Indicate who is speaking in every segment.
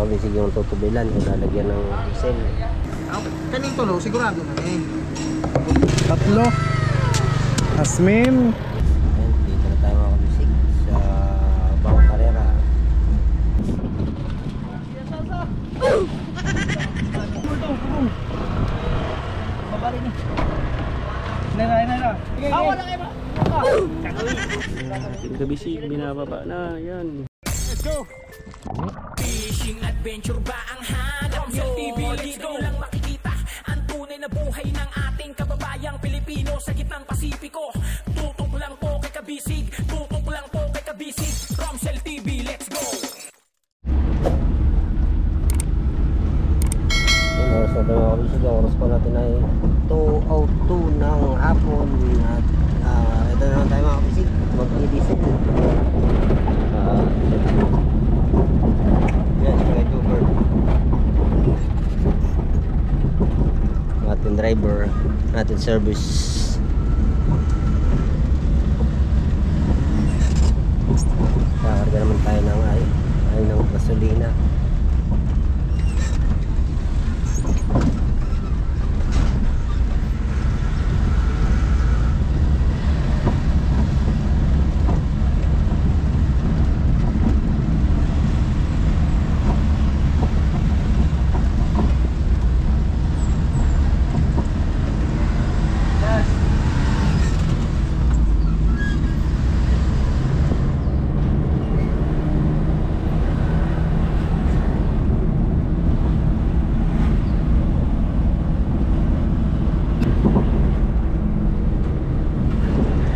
Speaker 1: kabisig yung tutubilan o lalagyan ng diesel.
Speaker 2: Kaning tulo, sigurado na eh.
Speaker 3: Tatlo. Asmin.
Speaker 1: Ayan, dito na tayo mga kabisig sa Bang Carrera.
Speaker 2: Babali ni. Nena. Wala kayo ba?
Speaker 3: Kabisig, binababa na. Yan.
Speaker 2: Let's go.
Speaker 4: Fishing adventure ba ang hanap nyo? Dito lang makikita ang tunay na buhay ng ating kababayang Pilipino sa gitnang Pasipiko. Tutok lang po kay Kabisig, tutok lang po kay Kabisig. Romsel TV, let's go!
Speaker 1: Yung oras na tayo mga kabisig, ang oras po natin ay 2:02 ng hapon. At ito na naman tayo mga kabisig, mag-i-diesel. Yes, right over. Ating driver, ating service. Kakarga naman tayo ng ay ng gasolina.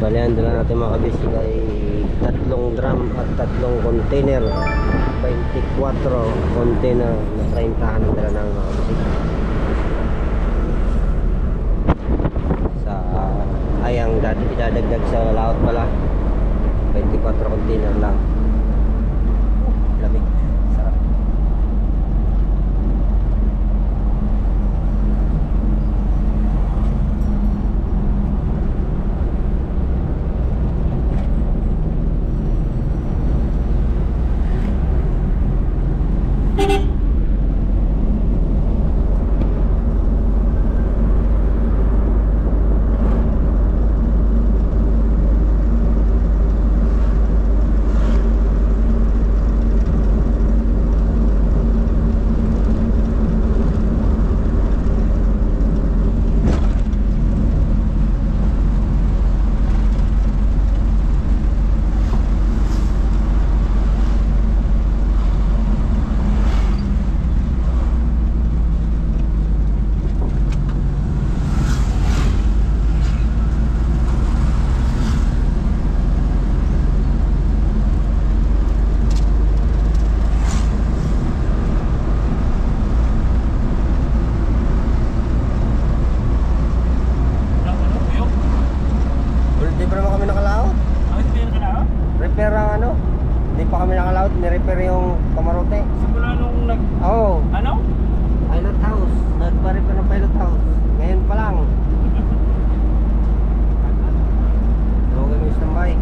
Speaker 1: Balihan dala natin mga kabisig ay 3 drum at 3 container, 24 container na 30 ang dala ng mga kabisig sa ayang idadagdag sa laot pala. 24 container lang. Lamig, sarap. Repair ang ano? Hindi pa kami nakalaot, ni-repair yung kamarote.
Speaker 2: Simula nung
Speaker 1: Oo.
Speaker 2: ano?
Speaker 1: Pilot house. Nagpa-repair ng pilot house. Ngayon pa lang. Huwag kami standby.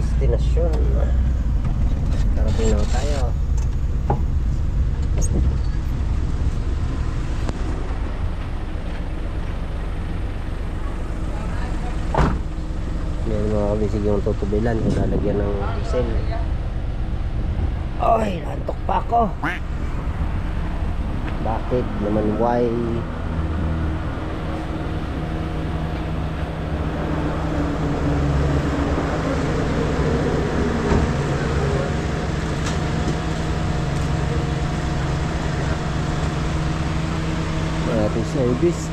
Speaker 1: destinasyon. Karating na tayo. Yan mga kabisig yung tutubilan kung lalagyan ng diesel. Ay, nantok pa ako. Bakit naman why? Ating service.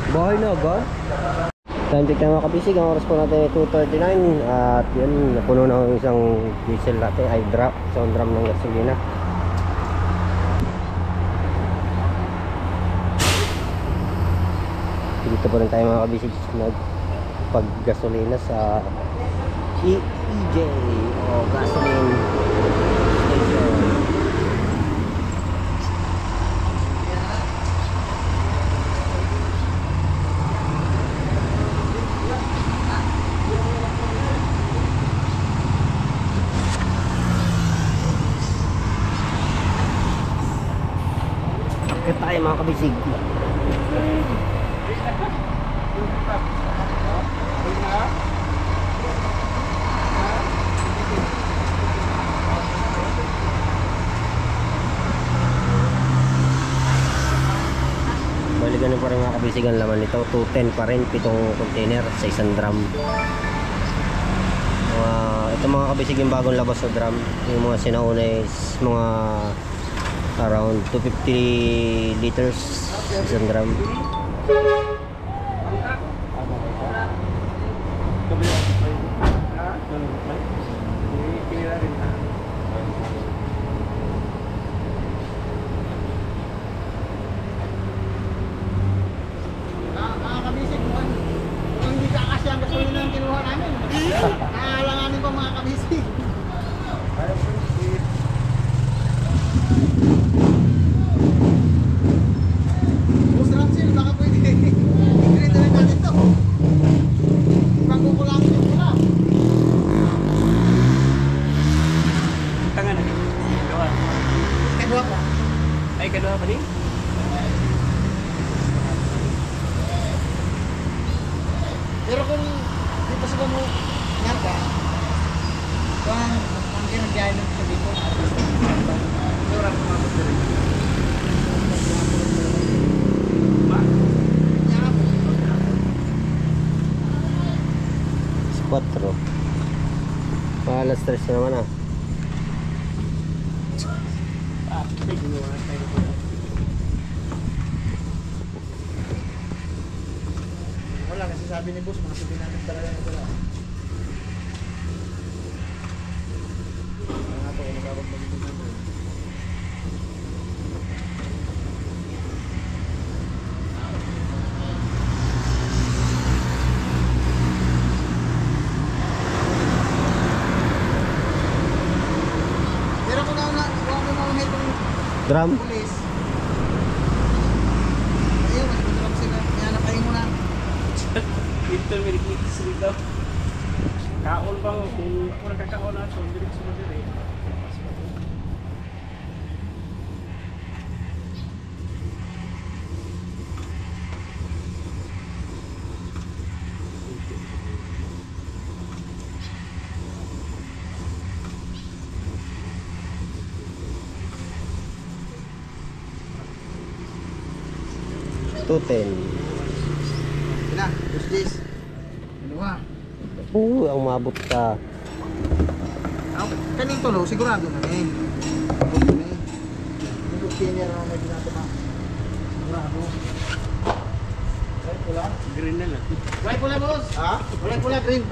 Speaker 1: Bahay na agad. Time check na mga kabisig. Ang oras po natin ay 2:39. At yun, napuno na ang isang diesel natin ay drop. Isang drum ng gasolina. Dito pa rin tayo mga kabisig, nagpag-gasolina sa EJ o gasoline station. Akit tayo mga kabisig. Ganun pa rin mga kabisig ang laman nito. 210 pa rin, 7 container sa isang drum. Ito mga kabisig yung bagong labas sa drum. Yung mga sinauna is mga around 250 liters sa isang drum.
Speaker 2: Naalanganin ko mga kabisig. Boss Ramsil, baka pwede i-grade na natin ito. Pagkukulangin yung pula.
Speaker 3: Tangan na.
Speaker 2: Kadwa pa.
Speaker 3: Ay, kadwa pa din?
Speaker 2: Pero kung dito sa mo nyarga, kung ang ginagawa nyo sa dito, mura ko mga pagdari.
Speaker 1: Quattro. Alas 3 na naman ah.
Speaker 2: Wala kasi sabi ni boss, mga sabi natin talaga na sila. Nga po, magkakaroon mag-ibig natin. Pero kung nauna itong
Speaker 1: Drum?
Speaker 2: pulis, ayun, nagpunta sila. Kaya napahin mo na.
Speaker 3: Dito, may nagkikis rito. Kaon pa mo. Kung ako nakakaon na ito, hindi rin sumunod eh.
Speaker 1: Tuten.
Speaker 2: Sila, just this. Dalawa.
Speaker 1: Ang mabot ka.
Speaker 2: Kaning tulo, sigurado na eh. Abot na eh. Yung container na medyo natin ma. Sigurado. Right pula?
Speaker 3: Green na lang.
Speaker 2: Right pula, boss? Ha? Right pula, green.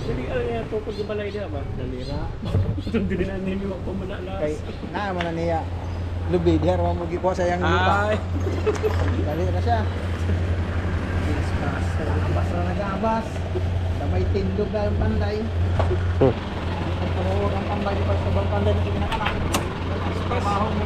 Speaker 3: Jadi ano yan ito? pagkabalay niya ba? Dalira. Itong dinanin mo pa mo na
Speaker 2: Kay
Speaker 3: alas.
Speaker 2: na man na niya. Lubi diha ra mo gikuha sa yang lupa.
Speaker 3: Ay.
Speaker 2: Dali na siya. Abas na nag-abas. Damay tindog na ang panday. Pagkaroon ang panday di pagkabang panday na kinakanak. Trabaho mo.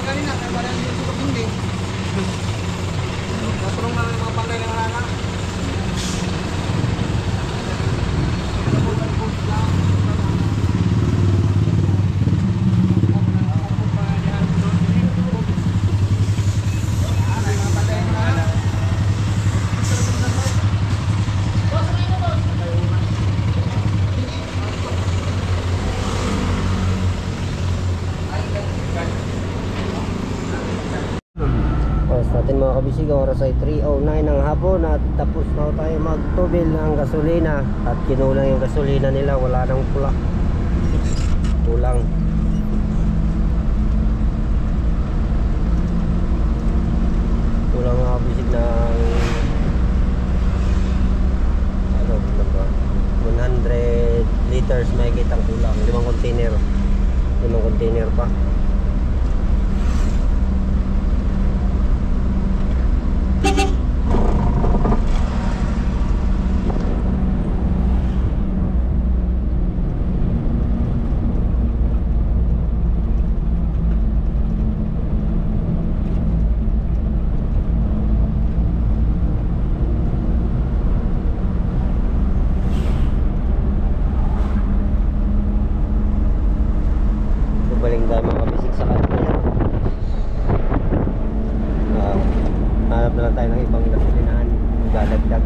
Speaker 2: Kanina, kaya wala nang dito hindi. Napulong na ng mga panday ng rana.
Speaker 1: Oras natin mga kabisig, oras ay 3:09 ng hapon at tapos na tayo magtubil ng gasolina at kinulang yung gasolina nila, wala nang pula, kulang. Kulang mga kabisig ng ano ba, 100 liters may kitang kulang, 5 container pa. Baling tayo mga kabisig sa kanya. Hanap na lang tayo ng ibang gasolinahan, dadagdag.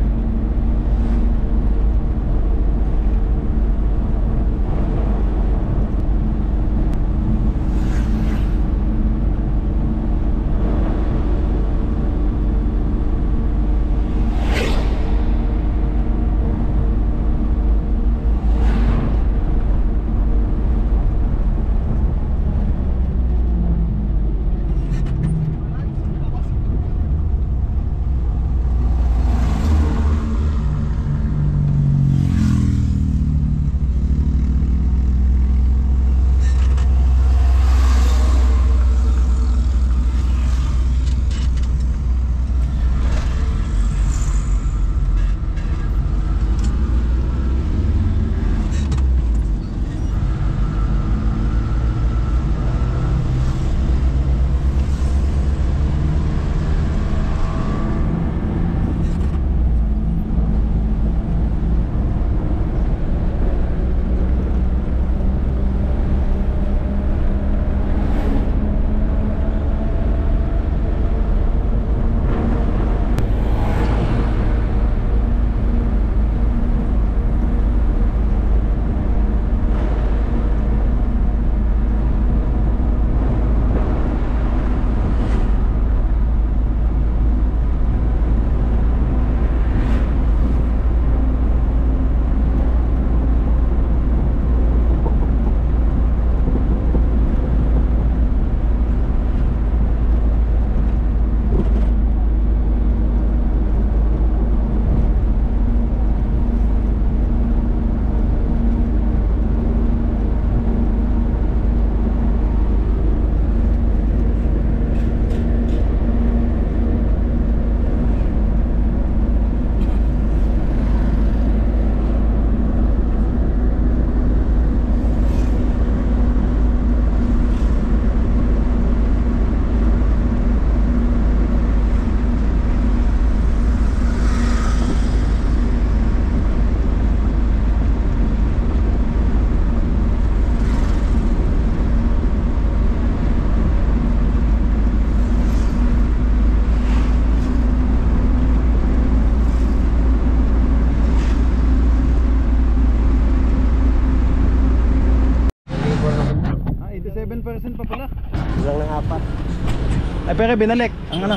Speaker 5: Ay pero binalik ang ano.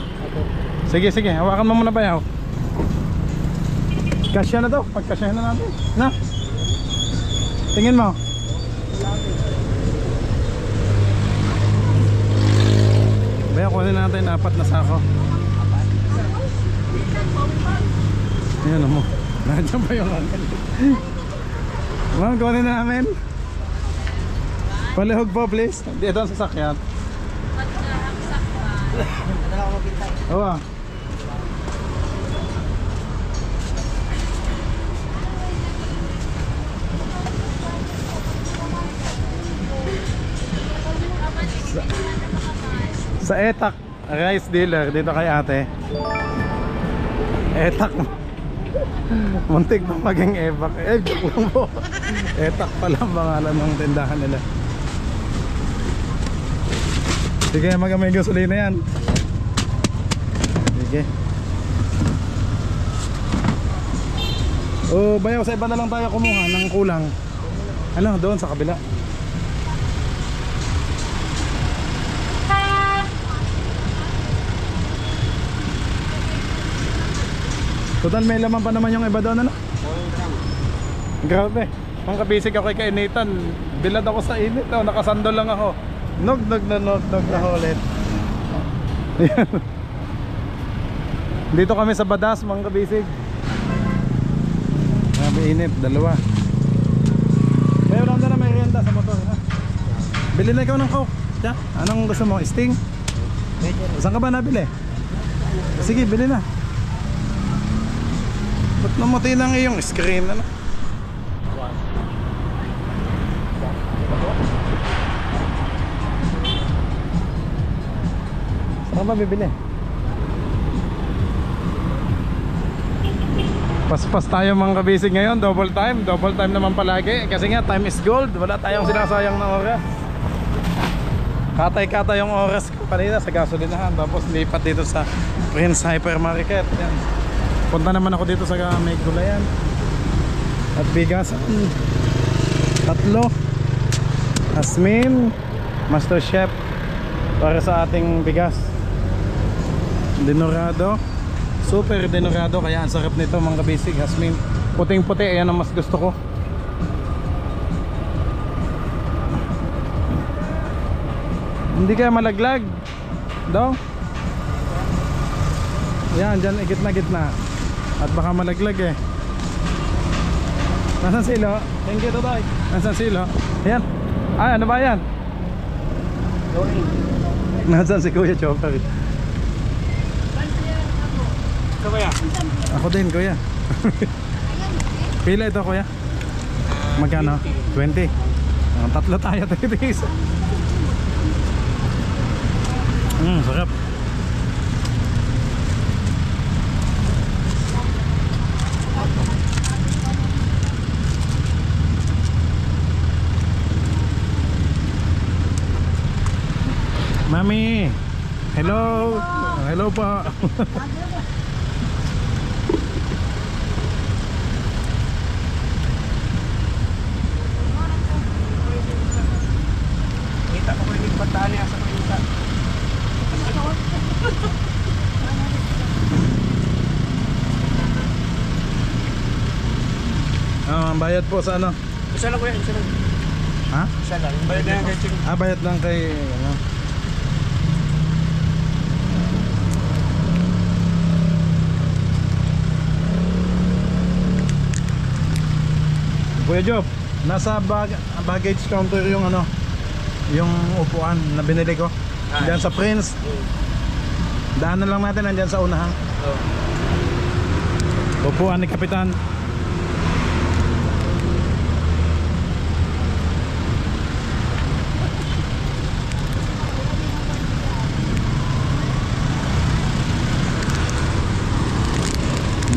Speaker 5: Sige sige, hawakan mo muna ba yaw. Kasya na to, pagkasyahin na natin. Na. Tingin mo. Bayaw, kunin natin 4 na sako. Ayan mo. Nandiyan pa yung angkan. Ma'am, kunin na namin. Palihog po please. Dito ang sasakyan. Oo ah. Sa Etak rice dealer dito kay ate. Etak. Muntik na maging Evac. Joke lang po. Etak pala ang pangalan ng tindahan nila. Sige, magamay gasolina yan. Sige. O bayaw, sa iba na lang tayo kumuha ng kulang. Ano, doon sa kabila. Total may laman pa naman yung iba doon, ano? Grabe. Ang kabisig ako kay kainitan. Bilad ako sa init. Oh, nakasandol lang ako. Nog na ulit. Dito kami sa Badas, mga kabisig. Grabe init, dalawa. Mayroon na merienda sa motor, ha? Bili na ikaw ng Coke. Ja? Anong gusto mo? Sting? Saan ka ba nabili? Sige, bili na. Ba't namatay na nga yung screen, ano? Saan ka ba bibili? Paspas tayo mga kabisig ngayon. Double time naman palagi. Kasi nga time is gold. Wala tayong sinasayang na oras. Katay-katay yung oras ko kanina sa gasolinahan. Tapos lipat dito sa Prince Hypermarket. Yan. Punta naman ako dito sa may gulayan. At bigas 3 Asmin Master Chef para sa ating bigas. Dinorado, super dinorado. Kaya ang sarap nito mga kabisig. Asmin, puting puti, ayan ang mas gusto ko. Hindi kaya malaglag daw. Yan, dyan gitna. At baka malaglag eh. Nasaan silo? Thank you, Totoy. Nasaan silo? Ayan. Ay, ano ba yan? Nasaan si Kuya Chopper?
Speaker 3: Ito kaya?
Speaker 5: Ako din, Kuya. Pila ito, Kuya? Magkano? 20. Tatlo tayo, titis. Sarap. Mami, hello. Hello po.
Speaker 3: Kita ko rin yung bataan niya sa kita.
Speaker 5: Ang bayad po sa ano?
Speaker 3: Isa lang kuya, isa lang.
Speaker 5: Ha?
Speaker 3: Isa lang. Bayad na yan kay Ching.
Speaker 5: Bayad lang kay ano? Kuya Job, nasa baggage counter yung ano, yung upuan na binili ko. Diyan sa Prince. Daanan lang natin nandiyan sa unahan. Upuan ni Kapitan.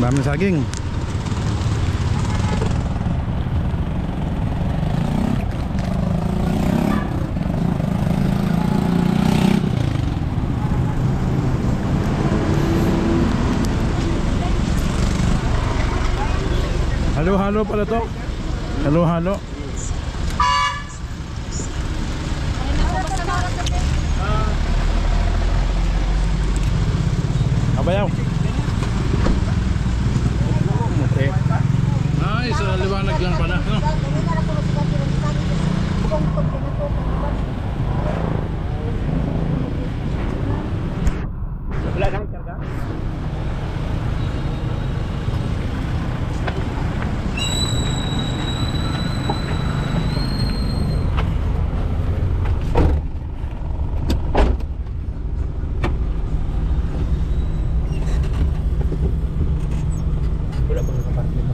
Speaker 5: Daming saging. Halo-halo pala to. Halo-halo. bayaw. Okay. Ay, sa liwanag lang pala, no?
Speaker 3: Wala nang karga. Wala pa nakaparking.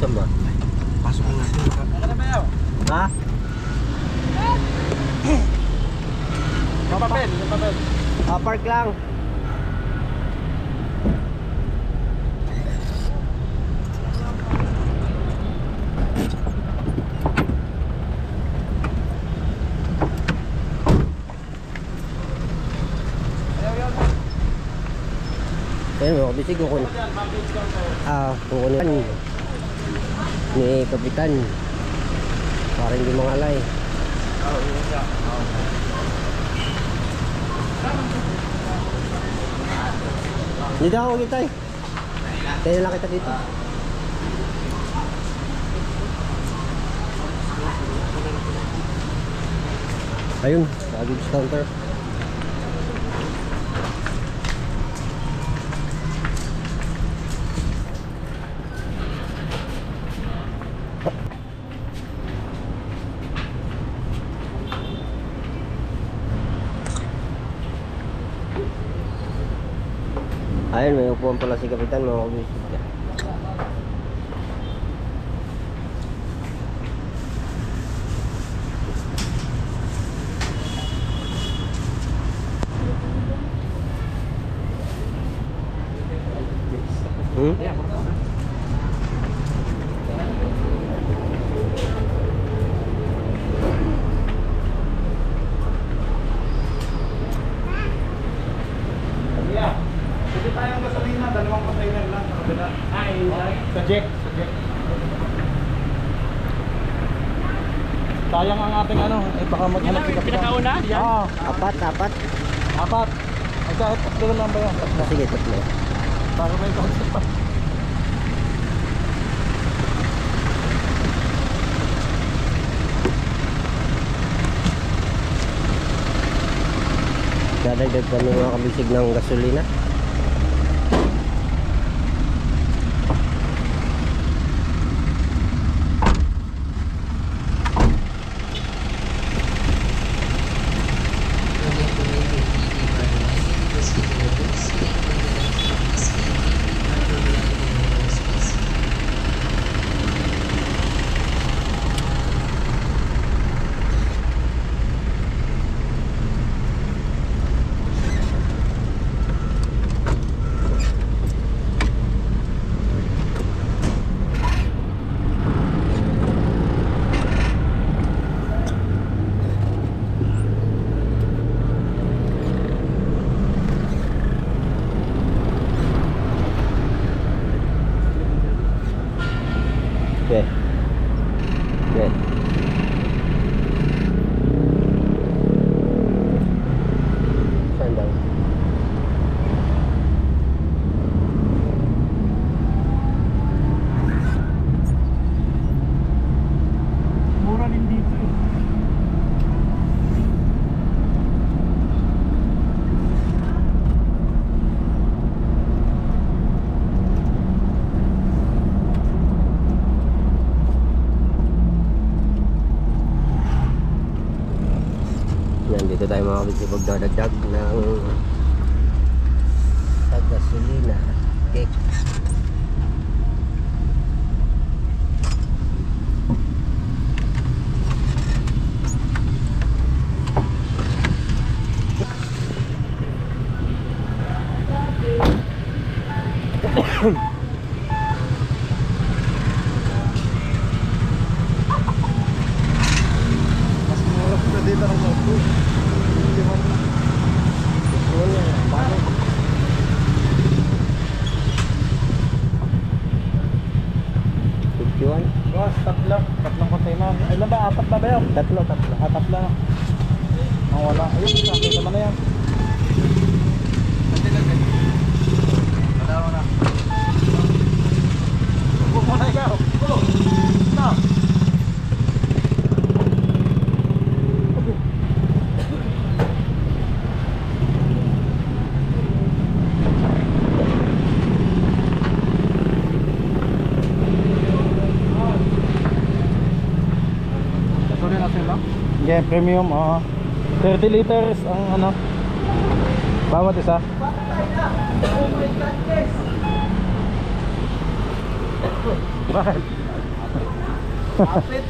Speaker 1: Saan ba?
Speaker 3: Pasok na natin.
Speaker 1: Ha?
Speaker 5: Papapel.
Speaker 1: Park lang. Ayun mga kabisig, kukunin ni Kapitan para hindi mangalay. Dito ako kita eh. Tayo na lang kita dito. Ayun, sa goods counter. Ayun, may upuan pala si Kapitan, mga kabisig.
Speaker 5: Pwede tayong gasolina, 2 container lang sa kabila. Sa Jack. Sayang ang ating ano, baka maghanap si Kapitan.
Speaker 3: Pinakauna? Yan?
Speaker 5: Oo,
Speaker 1: Apat.
Speaker 5: 4. Ay kahit 3 lang ba yan?
Speaker 1: Sige, tatlo.
Speaker 5: Para may concept pa.
Speaker 1: Dadagdag kami mga kabisig ng gasolina. Dito tayo mga kabisi pagdadagdag ng sa gasolina. Okay.
Speaker 5: Mas mura pa dito ng auto. Boss, tatlong container. Ilan ba? Apat na ba yun?
Speaker 1: Tatlo.
Speaker 5: Apat lang. Ang wala. Ayun, sa akin naman na yan.
Speaker 2: Wala na.
Speaker 5: Huwag mo na ikaw. No. Sorry natin lang. Yeah, premium. 30 liters ang ano. Bawat isa. Bakit?
Speaker 2: Kapit.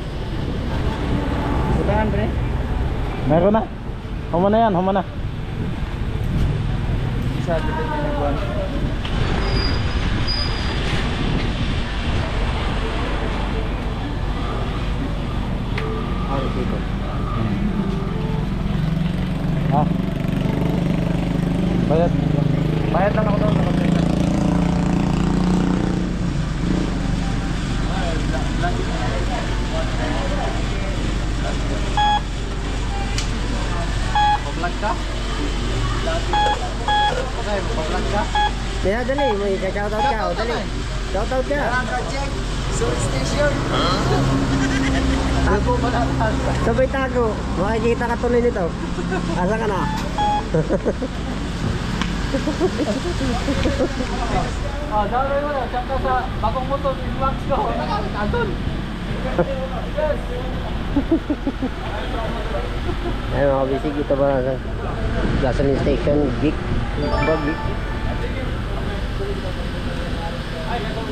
Speaker 2: Sudahan, pre.
Speaker 5: Meron na. Huma na yan, huma na.
Speaker 2: Sabi din yung buwan.
Speaker 5: Ah. Bayad.
Speaker 2: Bayad lang ako doon sa kontrata. Pag-vlog ka? Okay, pag-vlog ka?
Speaker 1: Kaya dali, may shoutout ka. O, dali. Shoutout ka.
Speaker 2: Project, Soul Station. Tago mo na.
Speaker 1: Sabay tago. Makikita ka tuloy nito. Asa ka na?
Speaker 2: Sabi mo na, check ka sa bagong motor, vlogs ko. Andun. Yes.
Speaker 1: Ayun mga kabisig, ito ba sa gasoline station? Geek. Ba, geek? Ayaw.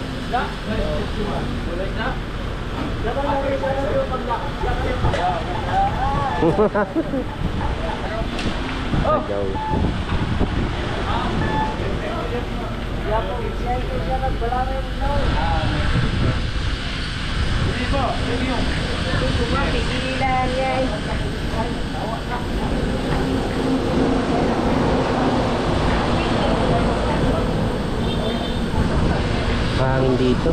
Speaker 1: Hangin dito.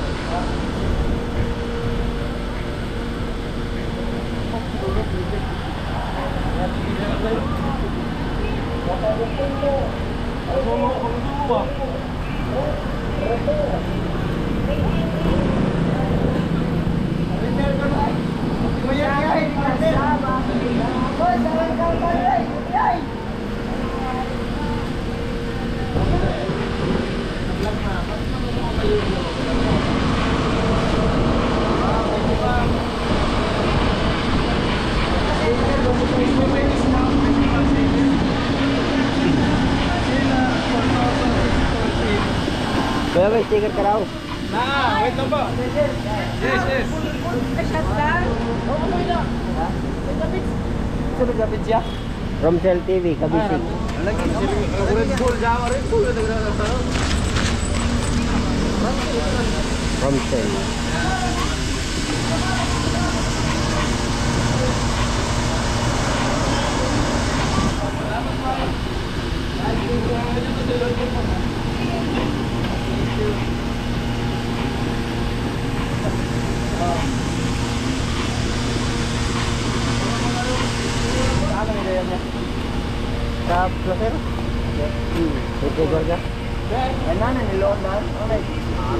Speaker 1: Kaya may sticker ka raw.
Speaker 5: Wait lang po. Yes.
Speaker 2: Sunod kapit siya.
Speaker 1: Romsel TV, kabisig.
Speaker 2: Red Bull, jama Red Bull.
Speaker 1: Romsel. Sa placer? Ito gorga?
Speaker 2: Yan na, niloon na. Okay.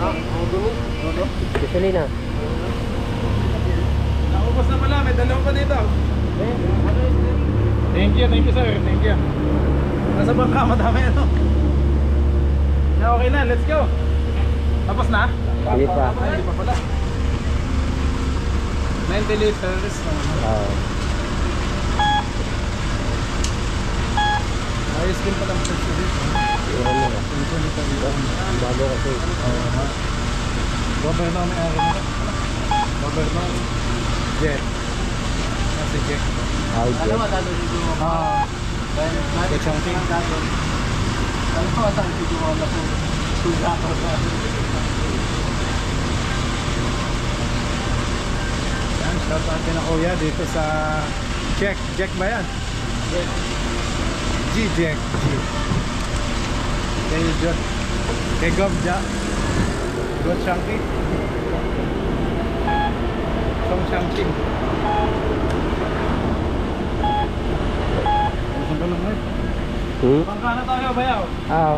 Speaker 2: Ang dulo.
Speaker 1: Gasolina.
Speaker 5: Naubos na pala, may dalawang pa dito. Thank you sir, thank you. Nasa bangka, madami ano. Na okay na, let's go. Tapos na?
Speaker 1: Hindi pa.
Speaker 5: Ay, hindi pa pala. 90 liters. Ayos din pala ang presyo dito.
Speaker 1: Iwan mo. Bago kasi.
Speaker 5: Governor may ari nito. Governor. Jet. Si Jack.
Speaker 1: Ay,
Speaker 2: Alam mo, dalo dito mo. Dahil
Speaker 5: Jet something.
Speaker 2: dalo. Alam mo, dalo dito mo na po. Suga ko na.
Speaker 5: Yan, shout out din na kuya dito sa Jack. Jack ba yan? Jack. Kay John. Kay Gov Ja. God Shanky. Song Shanky. Saan ka lang ngayon? Bangka na tayo, bayaw.
Speaker 1: Ah,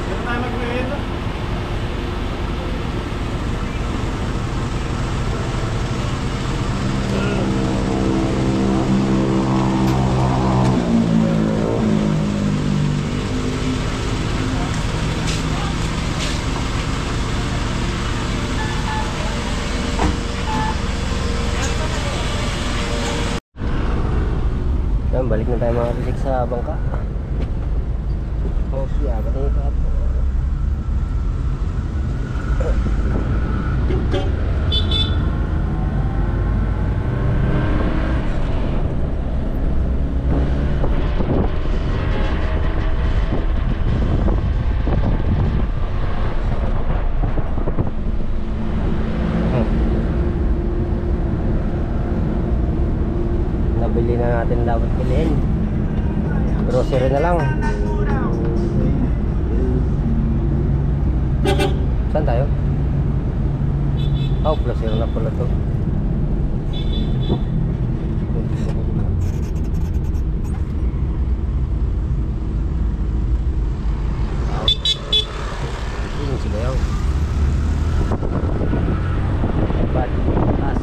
Speaker 5: Dito tayo mag-merienda.
Speaker 1: yan, balik na tayo mga kabisig sa bangka. Oh, siya, ba't yung ito? Nabili na natin dapat bilhin. Grocery na lang. Saan tayo? Oh, grocery na pala to. Ini sila yun. Batas.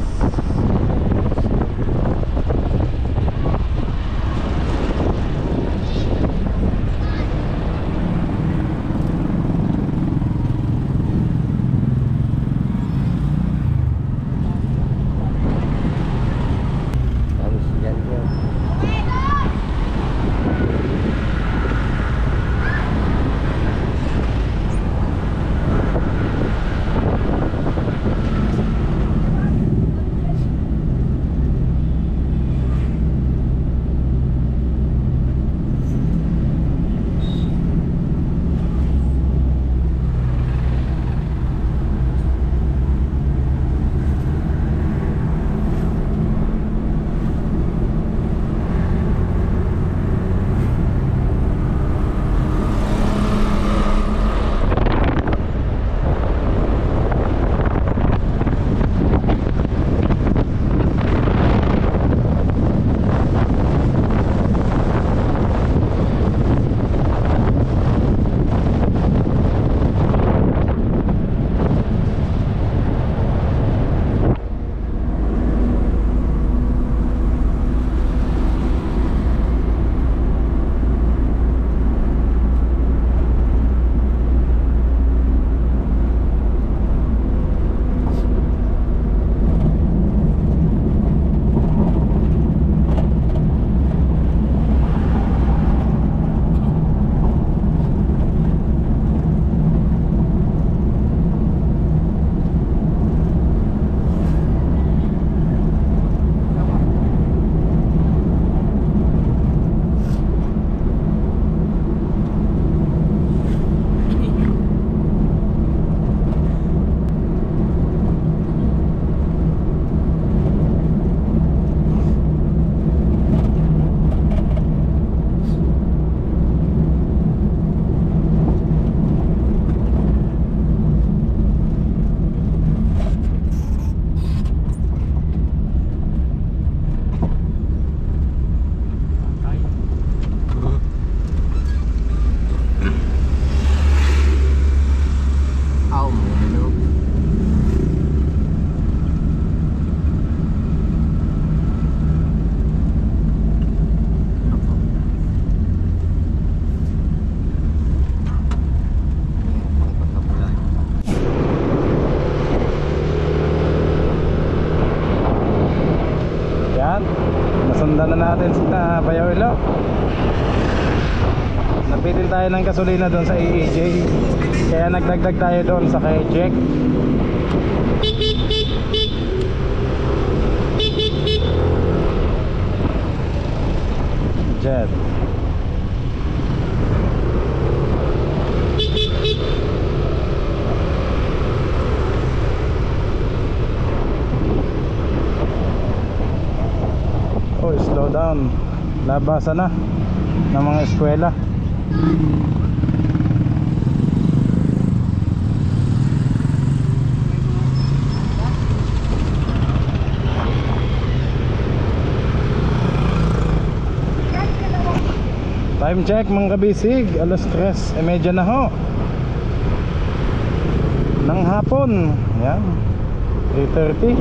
Speaker 5: natin sa Bayawilo. Napitin tayo ng gasolina doon sa AEJ, kaya nagdagdag tayo doon sa kay Jack. Jet. Oh, slow down. Labasan na ng mga eskwela. Time check mga kabisig, alas 3:30 na ho ng hapon. Yan, 3:30.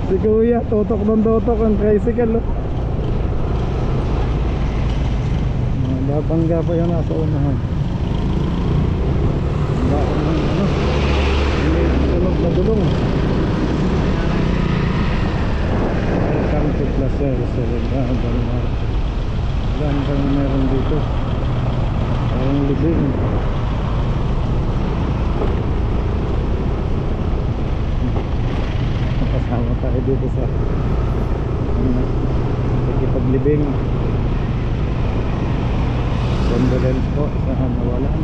Speaker 5: Si kuya, tutok ng tutok ang tricycle, oh. Gapang-gapa yun nasa unahan. Bakit ng ano, may tunog na gulong. Welcome to Placer sa Balmar. Gandang meron dito. Parang libing. Kasama tayo dito sa pakipaglibing. Condolence po sa nawalan.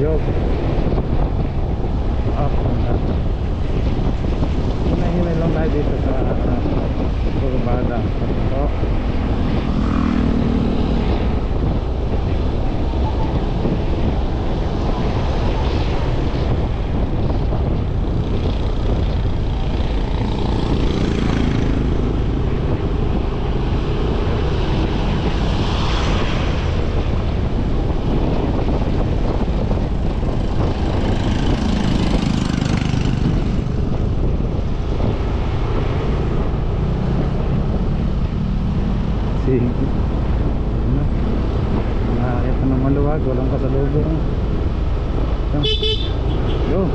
Speaker 5: Yo. Hinay-hinay lang tayo dito sa Turbada. So, nakakit na ng maluwag, walang kasalubong. Yo.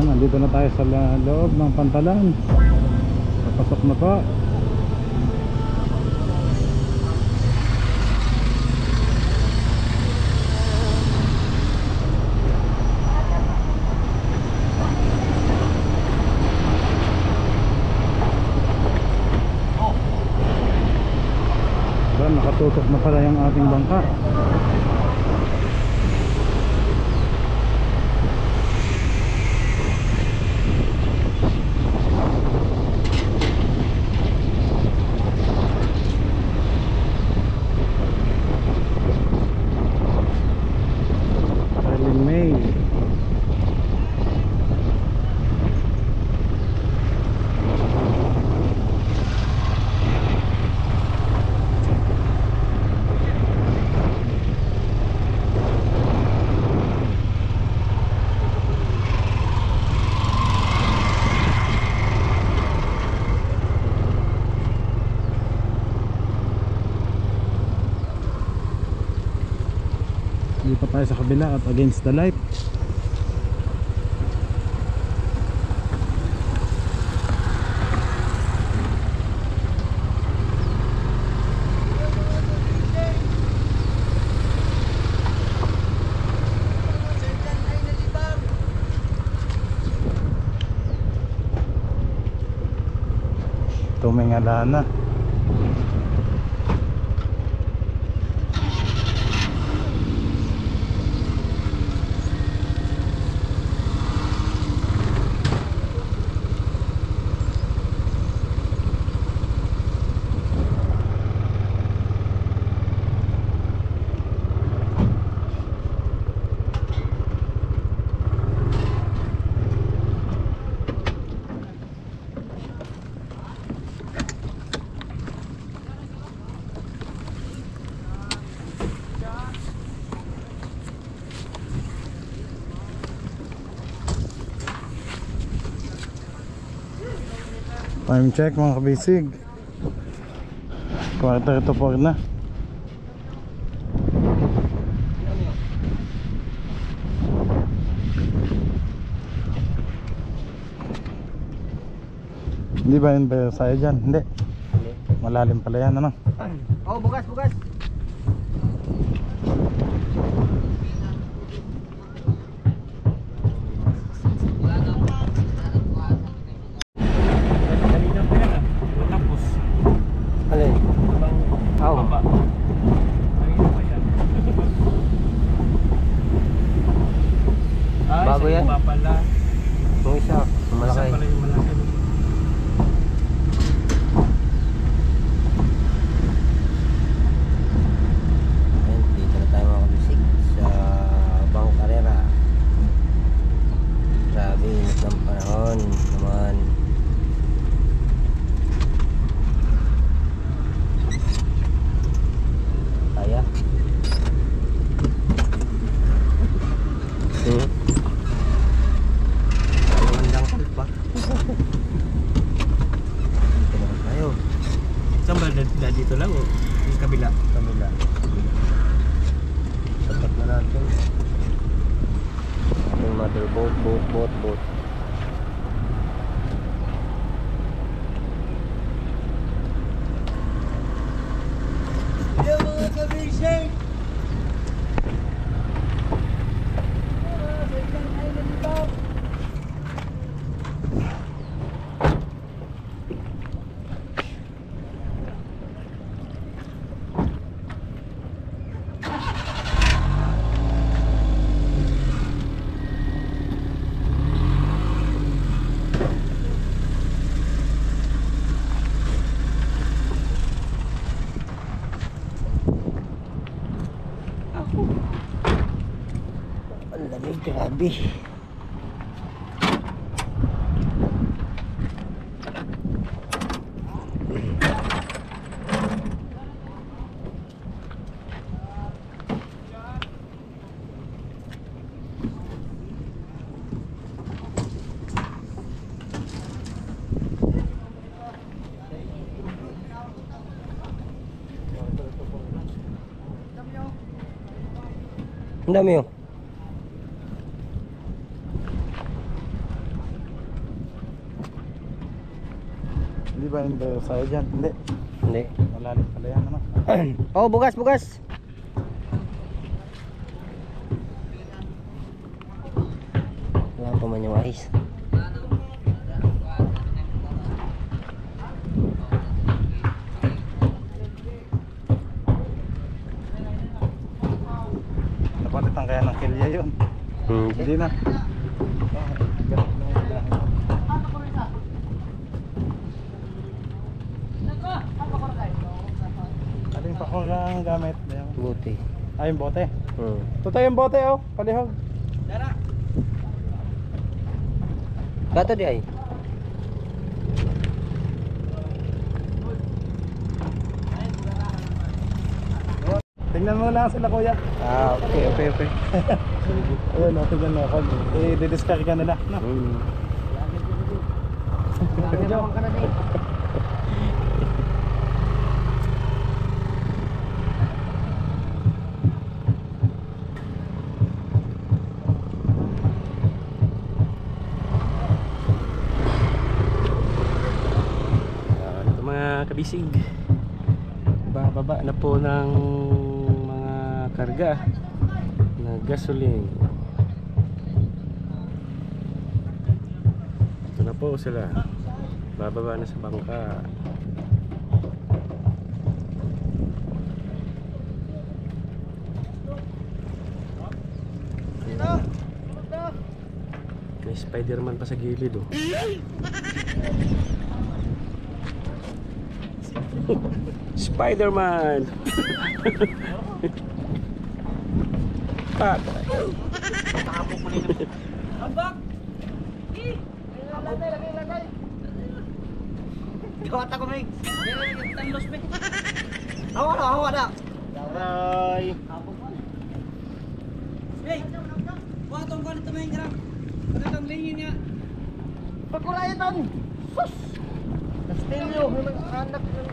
Speaker 5: Nandito na tayo sa loob ng Pantalan. Papasok na po. Nakatutok na pala yung ating bangka. tayo sa kabila at against the light. Tumingala na. Time check mga kabisig, 4:04 na. Hindi ba yun ba sa'yo dyan? Hindi. Malalim pala yan, ano?
Speaker 1: Oh, bukas.
Speaker 3: Kanina pa yan matapos.
Speaker 1: Alin? Oh.
Speaker 3: Baba. Kanina pa yan. Ay,
Speaker 1: Bago
Speaker 3: sa
Speaker 1: yan?
Speaker 3: iba pala.
Speaker 1: Yung isa,
Speaker 3: Isa
Speaker 1: malaki.
Speaker 3: pala yung malaki.
Speaker 1: Ayan, dito na tayo mga kabisig sa Bangkarera. Grabe, init ng panahon naman. Kaya? Ayawan lang pa. Dito na tayo.
Speaker 3: Saan ba? Dito lang o? Yung kabila?
Speaker 1: Kamila. Sapat na natin. Ating mother boat. Ang lamig, grabe. Ang dami oh.
Speaker 5: Hindi ba yun ba sa'yo dyan? Hindi.
Speaker 1: Hindi.
Speaker 5: Malalim pala yan, ano?
Speaker 1: Oh, bukas. Wala pa man yung ice.
Speaker 5: Napalitan kaya ng kilya yun. Hindi na. Ganap na yung ilahin. Aling pakura ang gamit?
Speaker 1: Buti.
Speaker 5: Ay, yung bote.
Speaker 1: Hmm.
Speaker 5: Ito yung bote, oh. Palihog.
Speaker 1: Gato di ay.
Speaker 5: Tingnan mo lang sila, kuya.
Speaker 1: Ah, okay.
Speaker 5: Ayun, tingnan mo ako. I-discard ka nila. No?
Speaker 3: mga kabisig, bababa na po ng mga karga na gasoline. Ito na po sila, bababa na sa bangka. May Spider-Man pa sa gilid oh. Spider-Man. Patay.
Speaker 2: Abak! Lagay! Gawat ako, Mig! Tanlos, Mig! Hawa na!
Speaker 3: Aray.
Speaker 2: Mig! Buhatong ko nito, Mig! Magandang lingin niya! Pagkulayan doon! Sus! Kastilyo! May mga anak ng...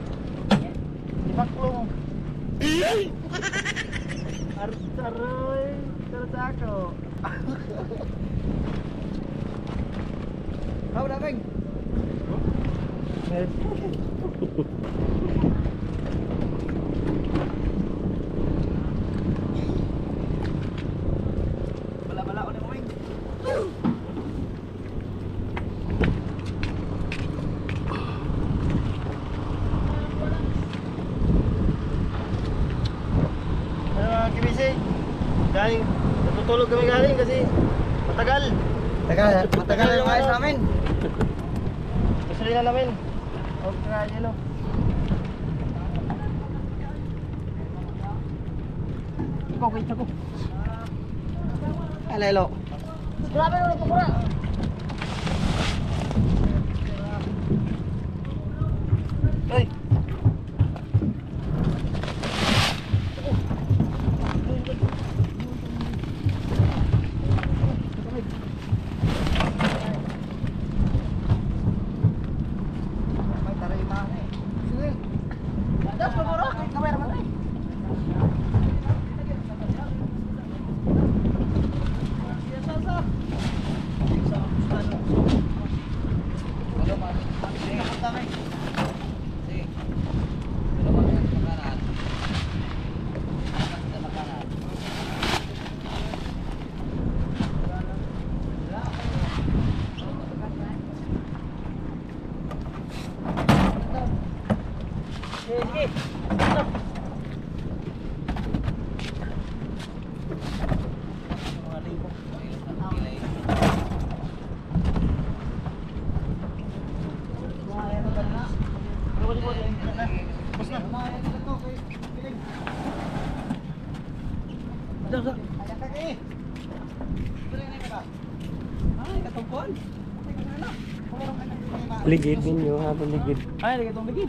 Speaker 2: Ibaklong! Arsaroy! Sarasa ako! Hawa na, Mig! Bala-bala ko na mo, Mig!
Speaker 1: Kibisi, galing, natutulog kami galing kasi matagal. Matagal yung ayos namin. Gasolina namin. Huwag na yelo. Ikaw, kita ko. Alelo. Grabe yung napapura. Ay!
Speaker 3: Ligid ninyo habang ligid.
Speaker 2: Ay, lagi itong ligid.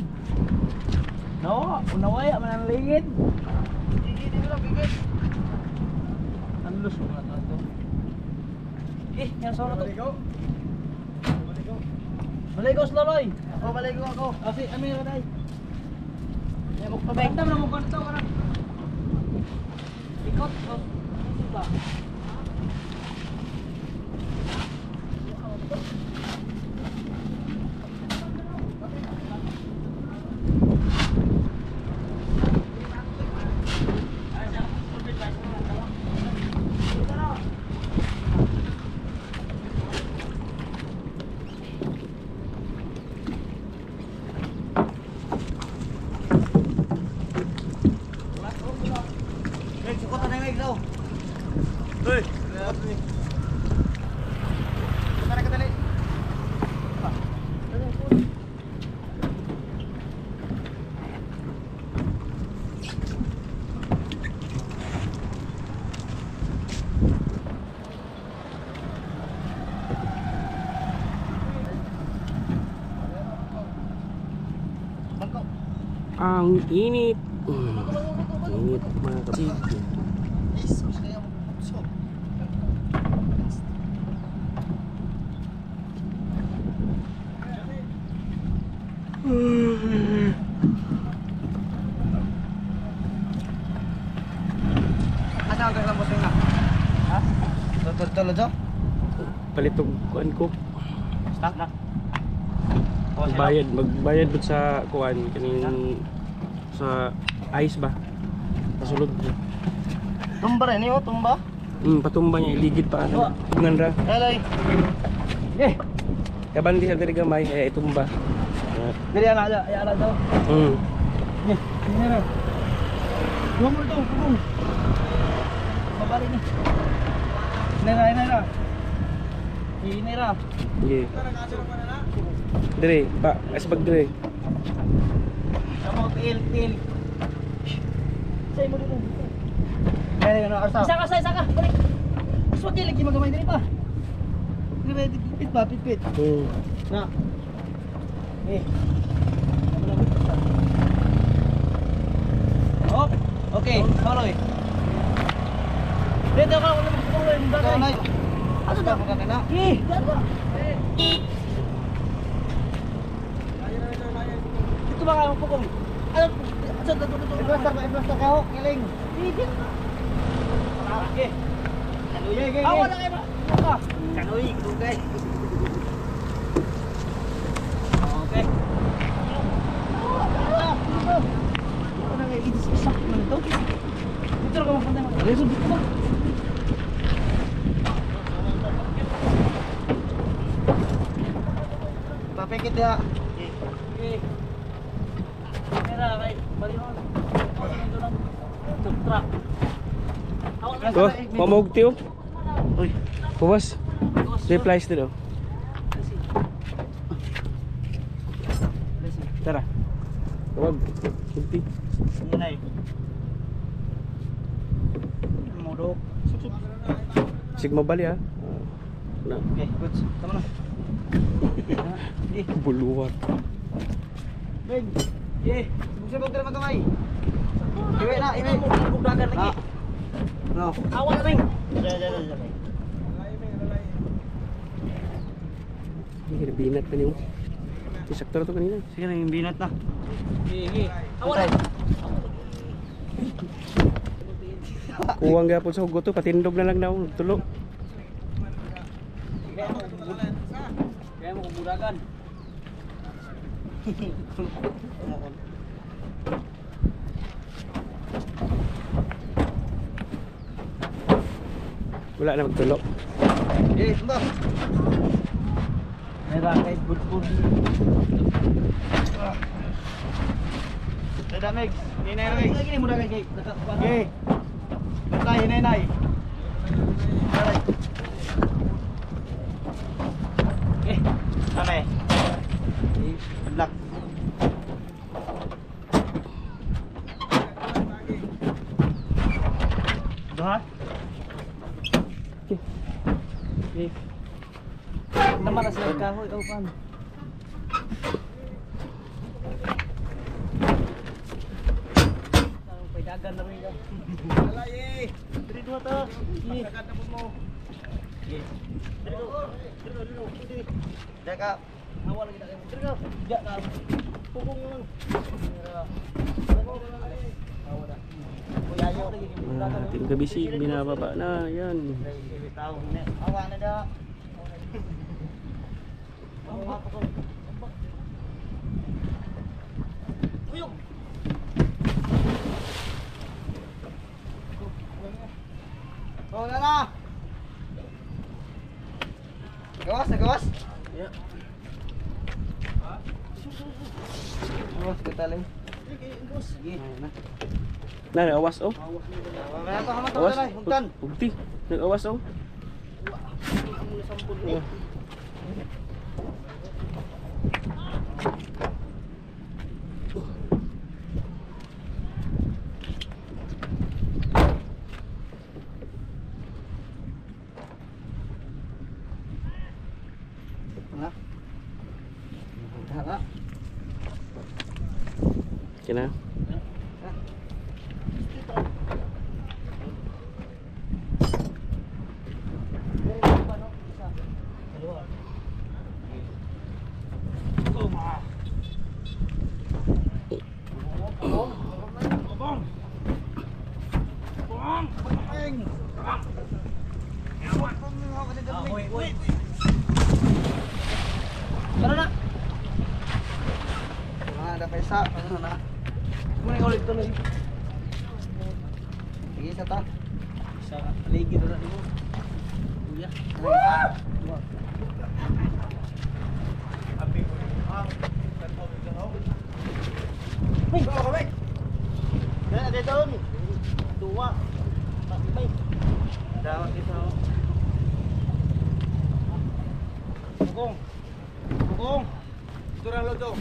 Speaker 2: No, unawaya man ang ligid. Ligid mo lang, ligid. Ang lus mo na ito. Yan sa to. Maligo sa loloy. Ako, maligo ako. Kasi, amin na day. Yan mo pa ba? Ito mo ko nito, karang. Ikot. Ba?
Speaker 3: Ang init. Init mga kabisig.
Speaker 2: Asa ang kasama mo na? Ha? Totoo to?
Speaker 3: Palitog kuan ko.
Speaker 2: Stop na.
Speaker 3: Magbayad bud sa kuan kaning sa ice ba. Pasulod.
Speaker 2: Tumba rin yun, tumba.
Speaker 3: Patumba niya iligid pa ano. Tungan ra.
Speaker 2: Helay. Eh,
Speaker 3: Kabandi sa diri gamay kaya itumba.
Speaker 2: dili ala daw. Eh, ini ra. Dua mo daw, pugong. Mabali ni. Nera. Ini ra.
Speaker 3: Nggih. Diri, Pak, asbag diri.
Speaker 2: Kamu til. Say mo dito. Nera na asa. Saka, balik. Suwat lagi magamay diri pa. Pit ba, pit. Na. Eh. Oh, okay, haloy. Dito ka wala magpuloy ng bagay. Ano na maganda na? Eh, dito. Dito ba ka pugong? Ano? Basta ka ho, kiling. Dito. Okay. Kanuy. Awa na kayo ba? Kanuy, dugay. Okay. Ano na kayo? Isak man ito. Dito ka mapunta mo. Reso dito ba? Papikit ya. Okay. Mera kay balihon. Ito lang. Truck.
Speaker 3: Oh, pamugti oh.
Speaker 2: Uy.
Speaker 3: Kuwas. Replies dito. Tara. Tawag. Kunti.
Speaker 2: Yan ay. Modok.
Speaker 3: Sigma bali ah. Na.
Speaker 2: Okay, good. Tama na.
Speaker 3: Buluwat.
Speaker 2: Bing. Ye. Busog ka naman kamay. Iwi na. Bugdagan lagi. No. Awan na, Bing.
Speaker 3: Ini binat pa niyo. Si sektor to kanina.
Speaker 2: Sige na, yung binat na. Sige.
Speaker 3: Awan. Kuwang gapon sa hugot to, patindog na lang daw, tulo.
Speaker 2: Kaya mo kubudagan.
Speaker 3: Wala na magtulo.
Speaker 2: Eh, tumba. Merah kay budpud. Ada mix. Ninay lagi. Lagi ni mudah kay. Okay. Bantay ninay. Alay. Eh, sampai. Blak. Dah. Okay. Naman na sila kahoy, pan. May dagan na rin ka. Wala eh! Dito dito ito. Dagan na po mo. Dito. Daka. Hawa lagi na kayo. Dito. Diyak na. Pukong mo lang. Hawa na. Kuyayo lagi.
Speaker 3: Tim kabisi, binababa na, yan.
Speaker 2: Hawa na da. Uyog. Oh, na. Gawas. Ya. Gawas kita lang. Sige.
Speaker 3: Na, awas oh.
Speaker 2: Mamaya pa hamat
Speaker 3: Awas.
Speaker 2: na, hugtan.
Speaker 3: Ugti. Nag-awas oh. Kena.
Speaker 2: Tara na. sa ano na. Muna ulit to na.
Speaker 1: Sige sa ta.
Speaker 2: Sa ligi na mo. Kuya. May ko kami. Kaya dito doon. Tuwa. May. Daw dito. Bukong. Bukong. Turang lodo.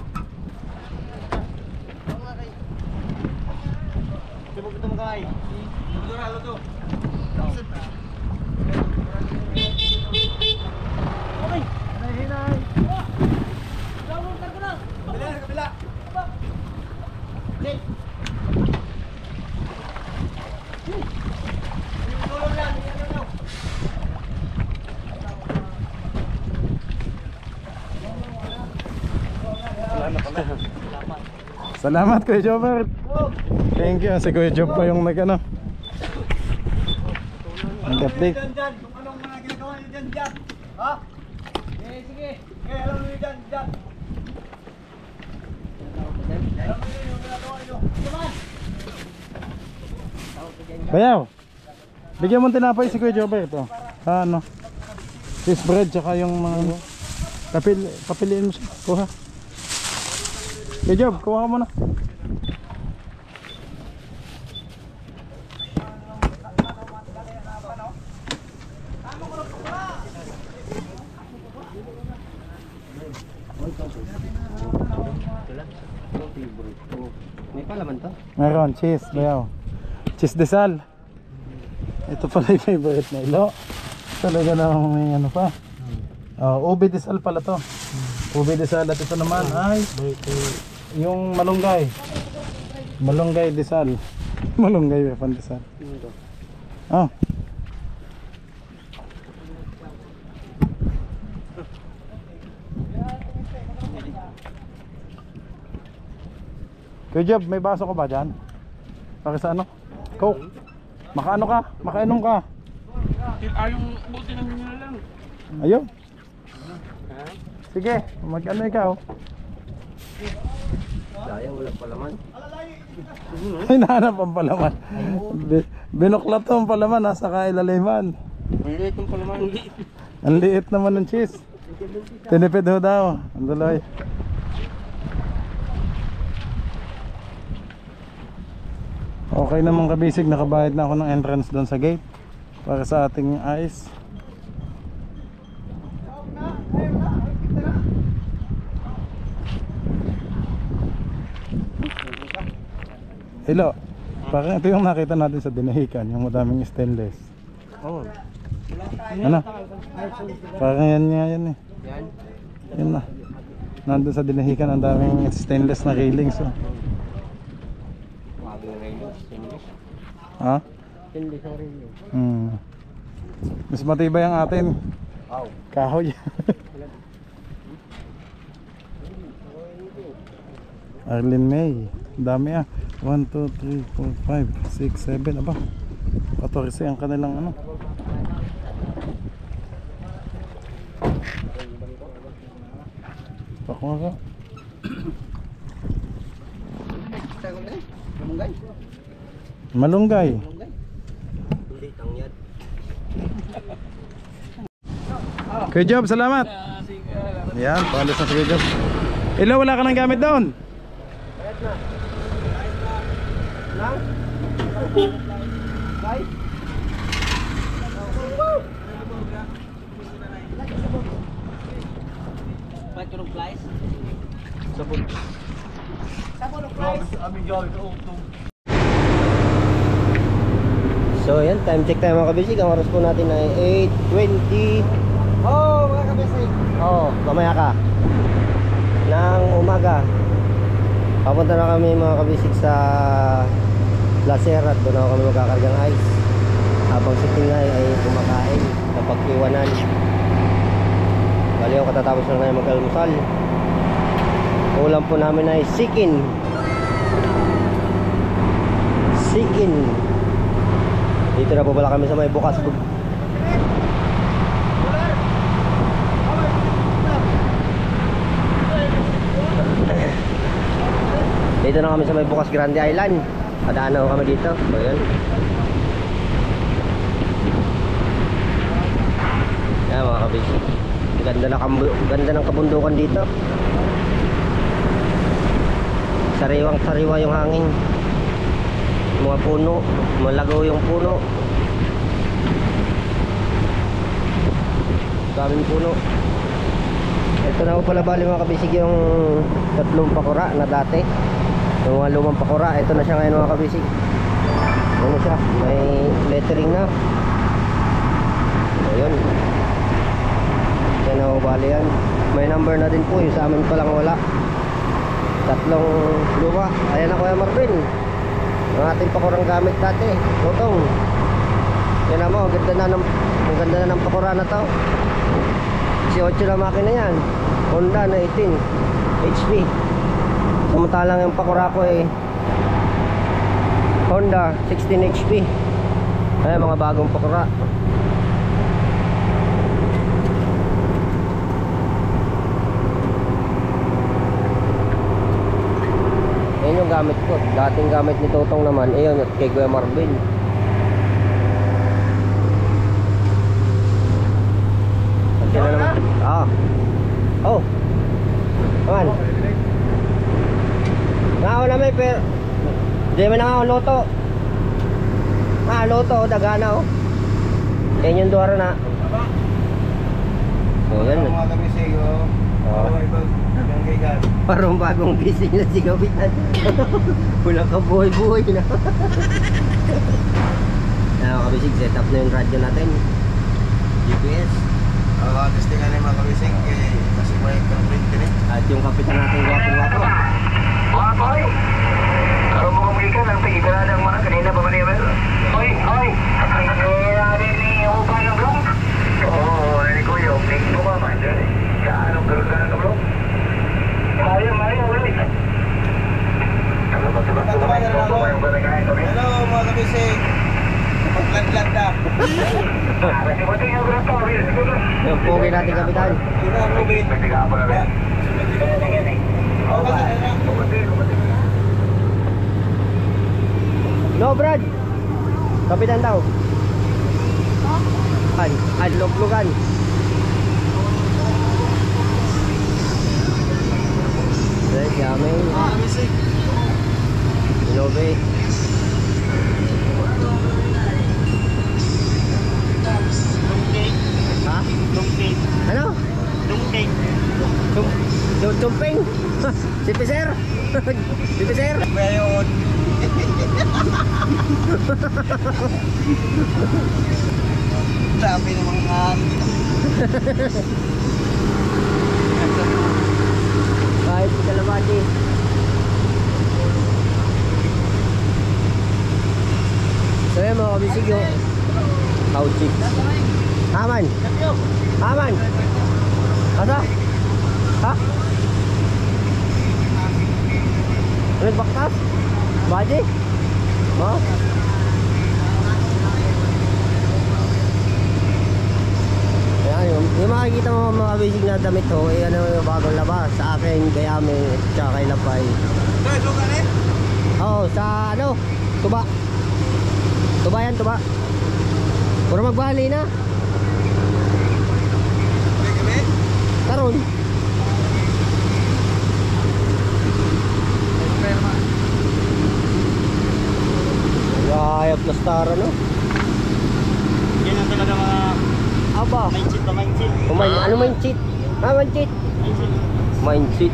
Speaker 2: Coba kita makai. Turang lodo. Okay. Hinay. Daw tag na. Kabila. Hey. Tulong lang, ano.
Speaker 5: Salamat Kuya Jobert. Thank you. Si Kuya Job pa yung nag-ano. Nag-update.
Speaker 2: Dyan, kung anong mga ginagawa niyo dyan. Ha? Sige. Alam mo yun dyan. Alam mo yun yung ginagawa niyo. Naman!
Speaker 5: Bayaw. Bigyan mo ng tinapay si Kuya Jobert. Ito. Ano? Fish bread tsaka yung mga papiliin mo siya. Kuha. Kuya Job, kuha mo na.
Speaker 1: May palaman to?
Speaker 5: Meron, cheese, bayaw. Cheese de sal. Ito pala yung favorite na ilo. Talaga namang may ano pa. Ube de sal pala to. Ube de sal at ito naman ay yung malunggay. Malunggay de sal. Malunggay pan de sal. Oh. Kuya Job, may baso ko ba dyan? Para sa ano? Coke. Makaano ka? Makainom ka?
Speaker 3: Yung buti ng minyo lang.
Speaker 5: Ayun. Sige, mag-ano ikaw?
Speaker 1: Sayang, wala palaman.
Speaker 5: Hinahanap ang palaman. Binuklat to ang palaman, nasa kailaliman.
Speaker 1: Maliit yung palaman.
Speaker 5: Ang liit naman ng cheese. Tinipid ho daw. Ang duloy. Okay naman kabisig, nakabayad na ako ng entrance doon sa gate para sa ating ice. Hello. Parang ito yung nakita natin sa Dinahican, yung madaming stainless.
Speaker 1: Oh.
Speaker 5: Ano? Parang yan nga yan eh.
Speaker 1: Yan.
Speaker 5: Yan na. Nandun sa Dinahican, ang daming stainless na railings. Oh.
Speaker 1: Wagong railings.
Speaker 5: Ha?
Speaker 1: Hindi sa railings.
Speaker 5: Mas matibay ang atin.
Speaker 1: Wow.
Speaker 5: Kahoy. Arlene May. Dami ah. 1, 2, 3, 4, 5, 6, 7. Aba. 14 ang kanilang ano. Pakuha ka.
Speaker 1: Malunggay.
Speaker 5: Malunggay.
Speaker 1: Hindi, tangyad.
Speaker 5: Kuya Job, salamat. Yan, palis na si Kuya Job. Ilo, wala ka nang gamit doon.
Speaker 1: Bayad na. Lang? Guys?
Speaker 2: Ba't yung flies?
Speaker 1: Sabon. So yan, time check tayo mga kabisig. Ang oras po natin ay 8:20. Oh, mga kabisig. Oh, mamaya ka. Ng umaga. Papunta na kami mga kabisig sa Lacerat. Doon na kami magkakargang ice. Habang si Tingay ay kumakain sa pagkiwanan. Bali yung katatapos na ngayon mag-almusal. Ulam po namin ay sikin. Sikin. Dito na po pala kami sa may bukas. Dito na kami sa may Bukas Grande Island. Padaan na kami dito. So yun. Yan mga kabisi. Ganda ng kabundukan dito. Sariwang sariwa yung hangin. Mga puno, malagaw yung puno. Daming puno. Ito na po pala bali mga kabisig yung tatlong pakura na dati. Yung mga lumang pakura, ito na siya ngayon mga kabisig. Ano siya? May lettering na. Ayun. Yan na po bali yan. May number na din po, yung sa amin pa lang wala. Tatlong luma. Ayan na Kuya Marvin. Ang ating pakurang gamit dati. Tutong. Yan na mo, ang ganda na ng pakura na to. 18 na makina yan. Honda na 18 HP. Samantalang yung pakura ko Honda 16 HP. Ay mga bagong pakura. Ayan yung gamit ko. Dating gamit ni Totong naman. Ayan at kay Kuya Marvin. Oh. Aman. Ngao na may pero di man nga loto. Loto dagana oh. Yan yung duwara na. So yan. Parang bagong gising na si Kapitan. Wala ka buhay-buhay na. Kabisig, set up na yung radyo natin. GPS.
Speaker 2: Testingan na yung mga kabising kasi may print din
Speaker 1: At yung kapitan natin guwapo-guwapo.
Speaker 6: Hoy! Ano mo kumikan? Ang tigitara ng mga kanina pa manibel? Hoy! Nangyayari ni Upa ng blong? Oo, nani ko yung tingin mo ba man? Saan ang garuda ng blong? Maya, ulit. Ano ba diba?
Speaker 2: Hello mga kabising. Pagladlad na.
Speaker 6: Kasi mo tingin ko na to.
Speaker 1: Yung pogi natin kapitan.
Speaker 6: Nagtiga po na rin.
Speaker 1: No Brad. Kapitan daw. Log-logan. Right, yamin. Innovate. Ha? Ano? Tumping. Si Piser. Si Piser.
Speaker 2: Ngayon. Sabi ng mga
Speaker 1: Kahit si Kalabati. So yan mga kabisig yung how cheap. Aman. Asa? Ha? Ulit baktas? Baji? Ma? Ayan, yung makikita mo mga basic na damit ho, ano yung bagong labas sa akin, kay Ame, tsaka kay Lapay. Oo, sa ano? Tuba. Tuba yan, tuba. Puro magbali na. Karon. Ayap na star ano?
Speaker 3: Yan ang talaga mga
Speaker 1: Aba.
Speaker 3: mindset na mindset.
Speaker 1: Ano mindset? Mindset. Mindset.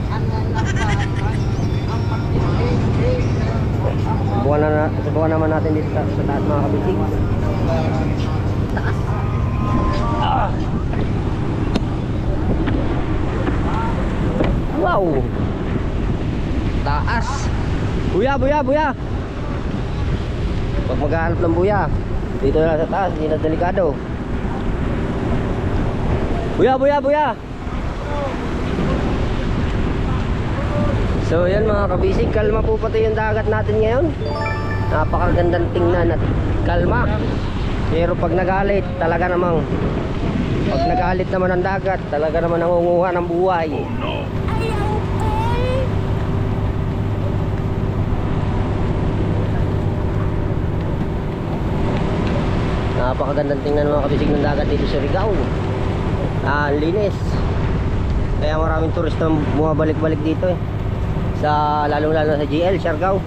Speaker 1: Subukan naman natin dito sa taas mga kabisig. Taas. Wow. Taas. Buya. Pag maghahanap ng buya, dito na sa taas, hindi na delikado. Buya. So yan mga kabisig, kalma po pati yung dagat natin ngayon. Napakagandang tingnan at kalma. Pero pag nagalit, talaga namang pag nagalit naman ang dagat, talaga naman nangunguha ng buhay. Napakagandang tingnan mga kabisig ng dagat dito sa Rigao. Linis. Kaya maraming turista bumabalik-balik dito eh. Lalong-lalo sa GL, Siargao.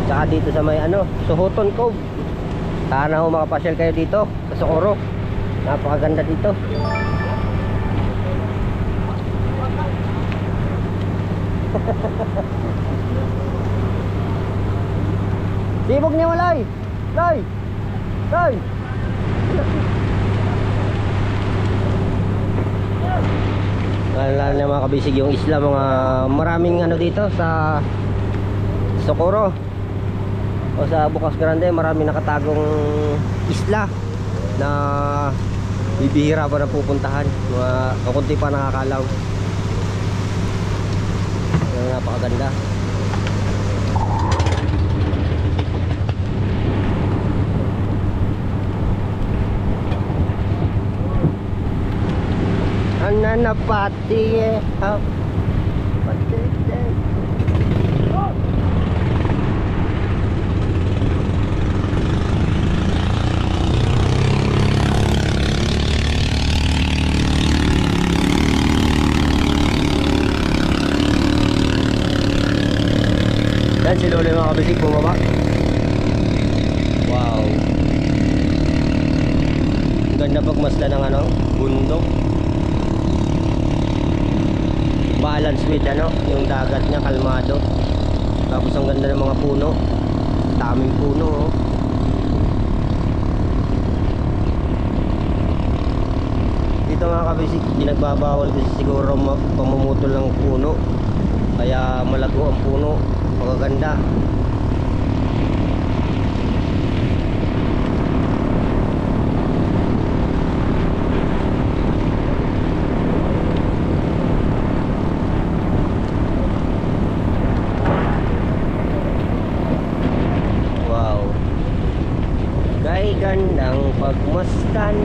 Speaker 1: Tsaka dito sa may Sohoton Cove. Sana ho makapasyal kayo dito sa Socorro. Napakaganda dito. Sibog niya walay. Lay. Lay. Lalo na mga kabisig yung isla, mga maraming dito sa Socorro o sa Bukas Grande, maraming nakatagong isla na bibihira pa na pupuntahan, mga kakunti pa nakakalaw. Napakaganda. Ananapati yan si Lolo mga kabisig bumaba. Wow, ganda pagmasda ng bundok. Balance with yung dagat niya, kalmado. Tapos ang ganda ng mga puno, daming puno dito mga kabisig. Pinagbabawal kasi siguro pamumutol ng puno, kaya malago ang puno, magaganda. Gandang pagmasdan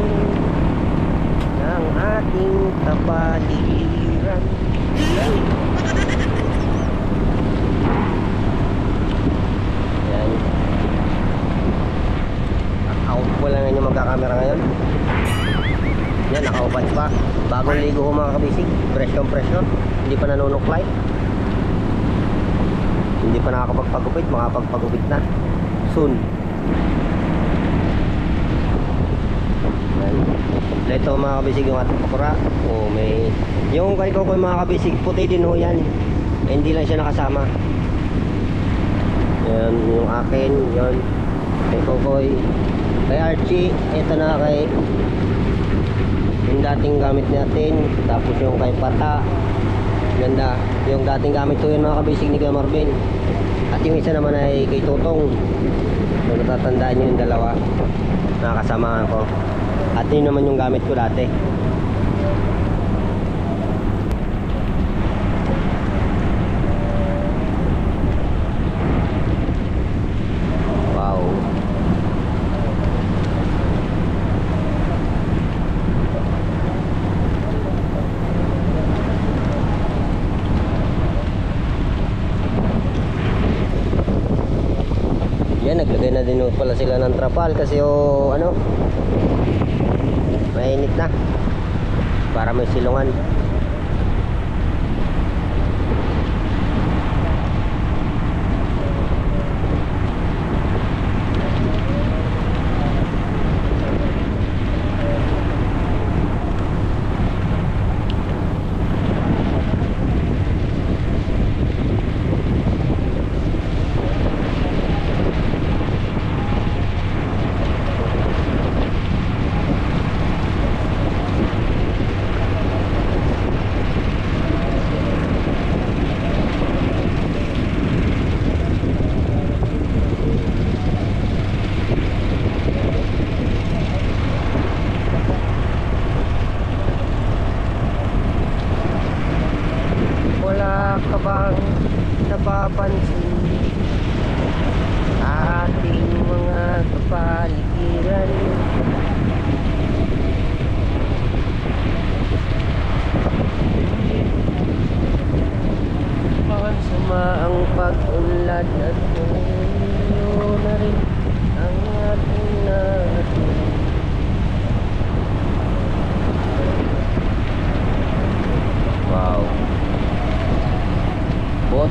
Speaker 1: ng ating kapaligiran. Yan. Out po lang yung magkakamera ngayon. Yan, nakaupad pa. Bagong ligo ko mga kabisig. Presyon. Hindi pa nanunuklay. Hindi pa nakakapagpagupit. Makapagpagupit na soon. Ito mga kabisig yung ating pakura. May yung kay Kokoy mga kabisig, puti din ho yan. Hindi lang siya nakasama. Yan yung akin, yon kay Kokoy, kay Archie. Ito na kay yung dating gamit natin. Tapos yung kay Pata, ganda yung dating gamit ko yun mga kabisig ni Kuya Marvin. At yung isa naman ay kay Tutong. Kung natatandaan nyo yung dalawa, nakakasamahan ko. At yun naman yung gamit ko dati. Wow. Yan, naglagay na din pala sila ng trapal kasi mainit na para may silungan.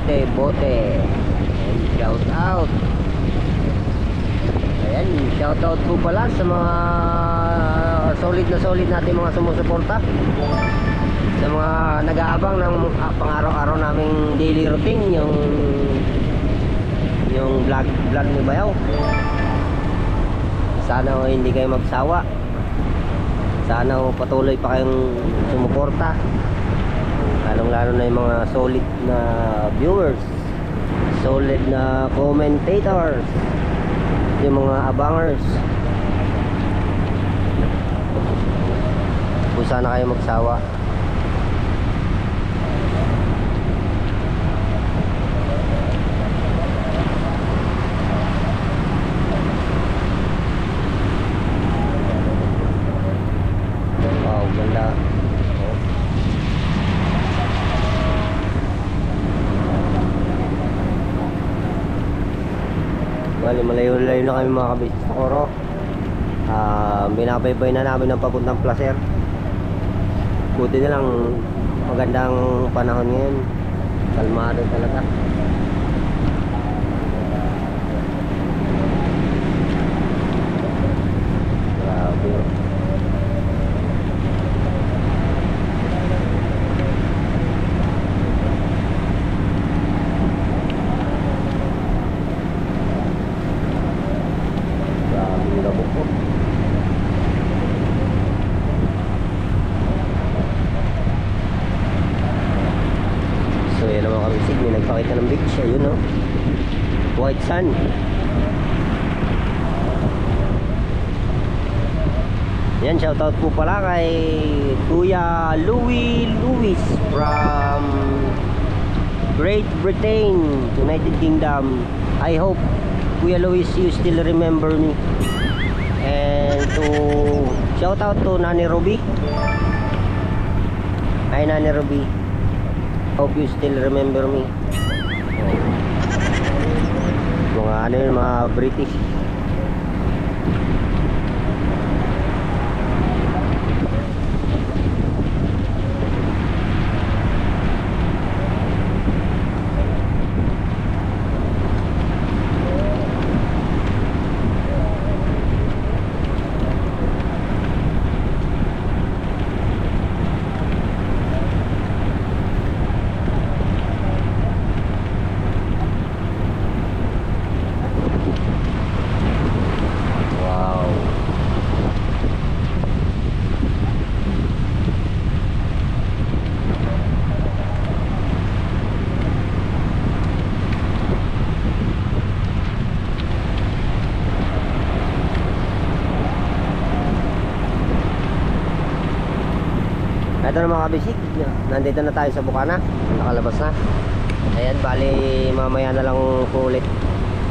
Speaker 1: Bote. Shout out. Ayan, shout out po pala sa mga solid natin mga sumusuporta. Sa mga nag-aabang ng pang-araw-araw naming daily routine, yung vlog ni Bayaw. Sana hindi kayo magsawa. Sana patuloy pa kayong sumuporta. Lalong-lalo na yung mga solid na viewers, solid na commentators, yung mga abangers. Kung sana kayo magsawa. Wow, ganda. Bali, malayo-layo na kami mga kabis sa Coro. Binabaybay na namin ng papuntang Placer. Buti na lang magandang panahon ngayon. Kalmado talaga. Grabe. So yan naman kami sig, may nagpakita ng beach. Ayun no, white sand. Yan, shoutout po pala kay Kuya Louis from Great Britain, United Kingdom. I hope Kuya Louis you still remember me. And to shout out to Nani Ruby. Hi Nani Ruby, hope you still remember me. Mga ano yun, mga British. Ito na mga kabisik, nandito na tayo sa Bukana, nakalabas na. Ayan, bali mamaya na lang po ulit,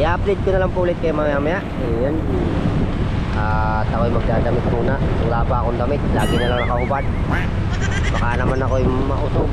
Speaker 1: i-update ko na lang po ulit kayo mamaya. Ayan, at ako'y magdadamit muna. Wala pa akong damit, lagi na lang nakahubad, baka naman ako'y mausog.